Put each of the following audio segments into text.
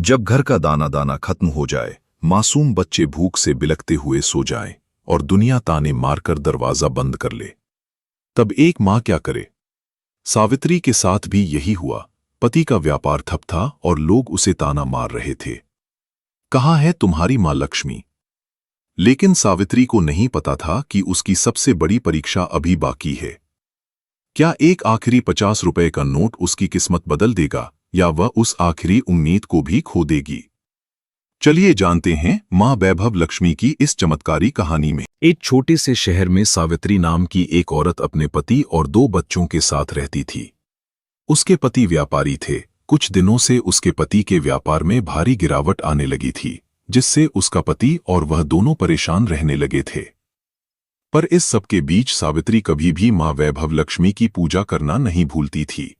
जब घर का दाना दाना खत्म हो जाए, मासूम बच्चे भूख से बिलखते हुए सो जाएं और दुनिया ताने मारकर दरवाजा बंद कर ले, तब एक माँ क्या करे? सावित्री के साथ भी यही हुआ। पति का व्यापार ठप था और लोग उसे ताना मार रहे थे, कहाँ है तुम्हारी माँ लक्ष्मी? लेकिन सावित्री को नहीं पता था कि उसकी सबसे बड़ी परीक्षा अभी बाकी है। क्या एक आखिरी 50 रुपए का नोट उसकी किस्मत बदल देगा या वह उस आखिरी उम्मीद को भी खो देगी? चलिए जानते हैं मां वैभव लक्ष्मी की इस चमत्कारी कहानी में। एक छोटे से शहर में सावित्री नाम की एक औरत अपने पति और 2 बच्चों के साथ रहती थी। उसके पति व्यापारी थे। कुछ दिनों से उसके पति के व्यापार में भारी गिरावट आने लगी थी, जिससे उसका पति और वह दोनों परेशान रहने लगे थे। पर इस सबके बीच सावित्री कभी भी मां वैभव लक्ष्मी की पूजा करना नहीं भूलती थी।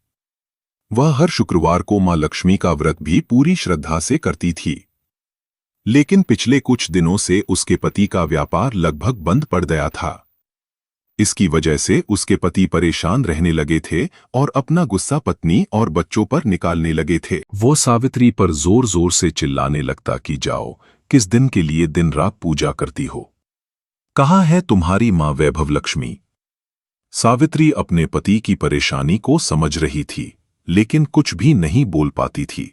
वह हर शुक्रवार को मां लक्ष्मी का व्रत भी पूरी श्रद्धा से करती थी। लेकिन पिछले कुछ दिनों से उसके पति का व्यापार लगभग बंद पड़ गया था। इसकी वजह से उसके पति परेशान रहने लगे थे और अपना गुस्सा पत्नी और बच्चों पर निकालने लगे थे। वो सावित्री पर जोर जोर से चिल्लाने लगता कि जाओ, किस दिन के लिए दिन रात पूजा करती हो? कहाँ है तुम्हारी मां वैभव लक्ष्मी? सावित्री अपने पति की परेशानी को समझ रही थी, लेकिन कुछ भी नहीं बोल पाती थी।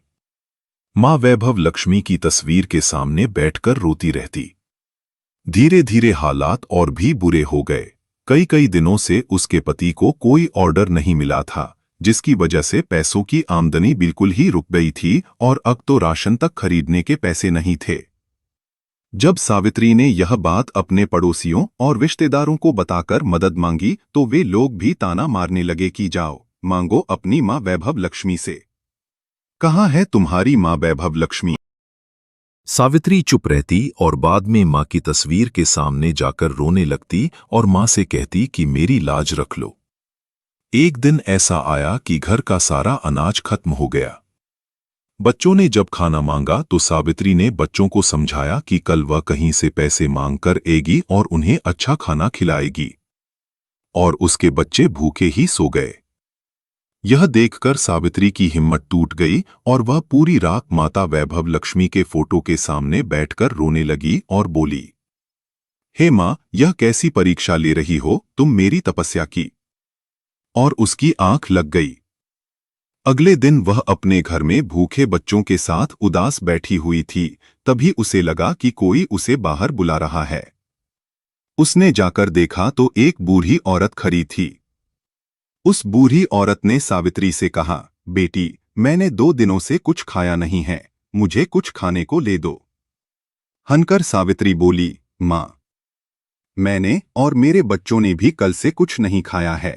मां वैभव लक्ष्मी की तस्वीर के सामने बैठकर रोती रहती। धीरे धीरे हालात और भी बुरे हो गए। कई दिनों से उसके पति को कोई ऑर्डर नहीं मिला था, जिसकी वजह से पैसों की आमदनी बिल्कुल ही रुक गई थी और अब तो राशन तक खरीदने के पैसे नहीं थे। जब सावित्री ने यह बात अपने पड़ोसियों और रिश्तेदारों को बताकर मदद मांगी तो वे लोग भी ताना मारने लगे कि जाओ, मांगो अपनी मां वैभव लक्ष्मी से। कहाँ है तुम्हारी मां वैभव लक्ष्मी? सावित्री चुप रहती और बाद में मां की तस्वीर के सामने जाकर रोने लगती और मां से कहती कि मेरी लाज रख लो। एक दिन ऐसा आया कि घर का सारा अनाज खत्म हो गया। बच्चों ने जब खाना मांगा तो सावित्री ने बच्चों को समझाया कि कल वह कहीं से पैसे मांग कर आएगी और उन्हें अच्छा खाना खिलाएगी। और उसके बच्चे भूखे ही सो गए। यह देखकर सावित्री की हिम्मत टूट गई और वह पूरी रात माता वैभव लक्ष्मी के फोटो के सामने बैठकर रोने लगी और बोली, हे मां, यह कैसी परीक्षा ले रही हो तुम मेरी तपस्या की? और उसकी आंख लग गई। अगले दिन वह अपने घर में भूखे बच्चों के साथ उदास बैठी हुई थी। तभी उसे लगा कि कोई उसे बाहर बुला रहा है। उसने जाकर देखा तो एक बूढ़ी औरत खड़ी थी। उस बूढ़ी औरत ने सावित्री से कहा, बेटी, मैंने 2 दिनों से कुछ खाया नहीं है, मुझे कुछ खाने को ले दो। हंसकर सावित्री बोली, मां, मैंने और मेरे बच्चों ने भी कल से कुछ नहीं खाया है।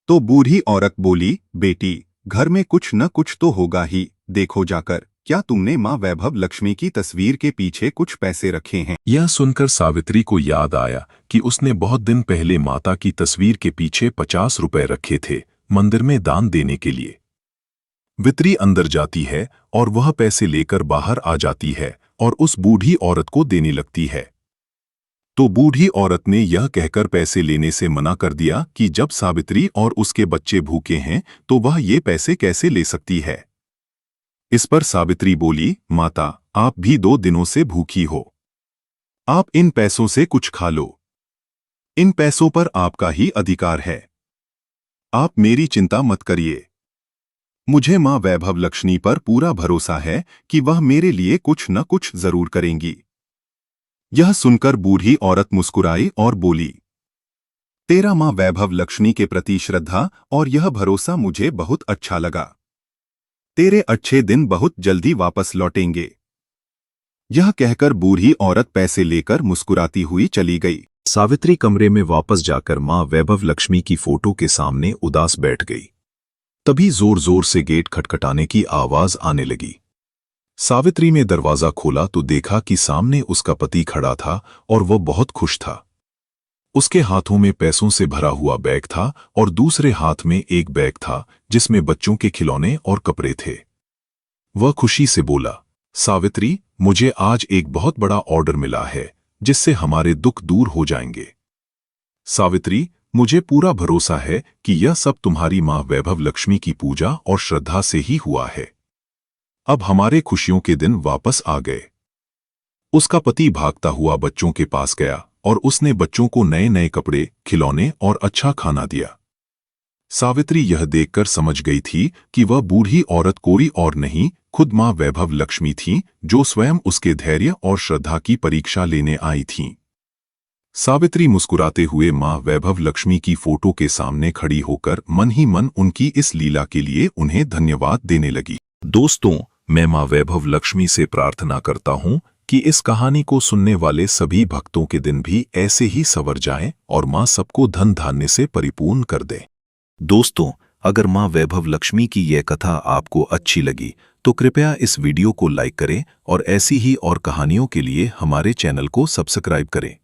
तो बूढ़ी औरत बोली, बेटी, घर में कुछ न कुछ तो होगा ही, देखो जाकर, क्या तुमने मां वैभव लक्ष्मी की तस्वीर के पीछे कुछ पैसे रखे हैं? यह सुनकर सावित्री को याद आया कि उसने बहुत दिन पहले माता की तस्वीर के पीछे 50 रुपए रखे थे, मंदिर में दान देने के लिए। वित्री अंदर जाती है और वह पैसे लेकर बाहर आ जाती है और उस बूढ़ी औरत को देने लगती है। तो बूढ़ी औरत ने यह कहकर पैसे लेने से मना कर दिया कि जब सावित्री और उसके बच्चे भूखे हैं तो वह ये पैसे कैसे ले सकती है। इस पर सावित्री बोली, माता, आप भी 2 दिनों से भूखी हो, आप इन पैसों से कुछ खा लो। इन पैसों पर आपका ही अधिकार है। आप मेरी चिंता मत करिए। मुझे मां वैभव लक्ष्मी पर पूरा भरोसा है कि वह मेरे लिए कुछ न कुछ जरूर करेंगी। यह सुनकर बूढ़ी औरत मुस्कुराई और बोली, तेरा मां वैभव लक्ष्मी के प्रति श्रद्धा और यह भरोसा मुझे बहुत अच्छा लगा। तेरे अच्छे दिन बहुत जल्दी वापस लौटेंगे। यह कहकर बूढ़ी औरत पैसे लेकर मुस्कुराती हुई चली गई। सावित्री कमरे में वापस जाकर मां वैभव लक्ष्मी की फोटो के सामने उदास बैठ गई। तभी जोर जोर से गेट खटखटाने की आवाज आने लगी। सावित्री ने दरवाजा खोला तो देखा कि सामने उसका पति खड़ा था और वह बहुत खुश था। उसके हाथों में पैसों से भरा हुआ बैग था और दूसरे हाथ में एक बैग था जिसमें बच्चों के खिलौने और कपड़े थे। वह खुशी से बोला, सावित्री, मुझे आज एक बहुत बड़ा ऑर्डर मिला है जिससे हमारे दुख दूर हो जाएंगे। सावित्री, मुझे पूरा भरोसा है कि यह सब तुम्हारी मां वैभव लक्ष्मी की पूजा और श्रद्धा से ही हुआ है। अब हमारे खुशियों के दिन वापस आ गए। उसका पति भागता हुआ बच्चों के पास गया और उसने बच्चों को नए नए कपड़े, खिलौने और अच्छा खाना दिया। सावित्री यह देखकर समझ गई थी कि वह बूढ़ी औरत कोई और नहीं, खुद मां वैभव लक्ष्मी थीं, जो स्वयं उसके धैर्य और श्रद्धा की परीक्षा लेने आई थीं। सावित्री मुस्कुराते हुए मां वैभव लक्ष्मी की फोटो के सामने खड़ी होकर मन ही मन उनकी इस लीला के लिए उन्हें धन्यवाद देने लगी। दोस्तों, मैं मां वैभव लक्ष्मी से प्रार्थना करता हूं कि इस कहानी को सुनने वाले सभी भक्तों के दिन भी ऐसे ही संवर जाएं और मां सबको धन धान्य से परिपूर्ण कर दे। दोस्तों, अगर मां वैभव लक्ष्मी की यह कथा आपको अच्छी लगी तो कृपया इस वीडियो को लाइक करें और ऐसी ही और कहानियों के लिए हमारे चैनल को सब्सक्राइब करें।